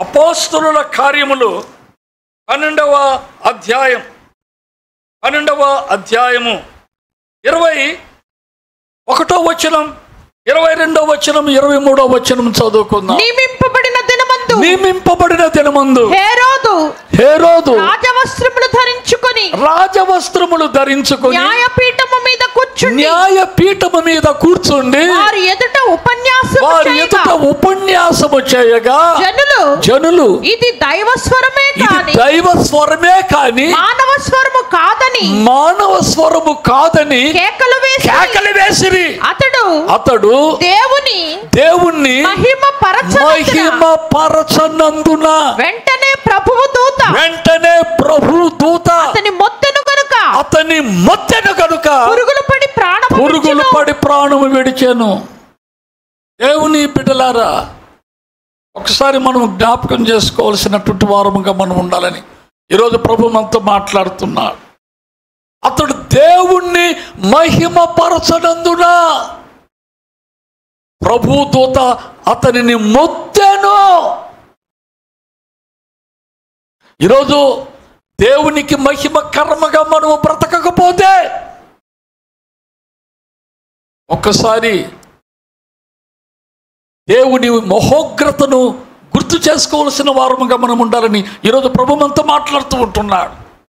అపోస్తలుల కార్యములు 12వ అధ్యాయము 21వ వచనం, 22వ వచనం, 23వ వచనం చదువుకుందాం. నియమింపబడిన దినమందు హేరోదు రాజవస్త్రములు ధరించుకొని న్యాయపీఠము మీద కూర్చుండి వారి ఎదుట ఉపన్యాసము చేయగా జనులు ఇది దైవ స్వరమే కాని మానవ స్వరము కాదని కేకలు వేసిరి. అతడు దేవుణ్ణి మహిమ పరచనందున వెంటనే ప్రభువు దూత అతని మొత్తెను గనుక పురుగులు పడి ప్రాణము విడిచెను. దేవుని బిడ్డలారా, ఒకసారి మనం జ్ఞాపకం చేసుకోవాల్సినటువంటి వారముగా మనం ఉండాలని ఈరోజు ప్రభు మనతో మాట్లాడుతున్నాడు. అతడు దేవుణ్ణి మహిమపరచనందున ప్రభు దూత అతనిని మొత్తెను. ఈరోజు దేవునికి మహిమ కర్మగా మనము బ్రతకకపోతే ఒక్కసారి దేవుని మహోగ్రతను గుర్తు చేసుకోవాల్సిన వారముగా మనం ఉండాలని ఈరోజు ప్రభు మనతో మాట్లాడుతూ ఉంటున్నాడు.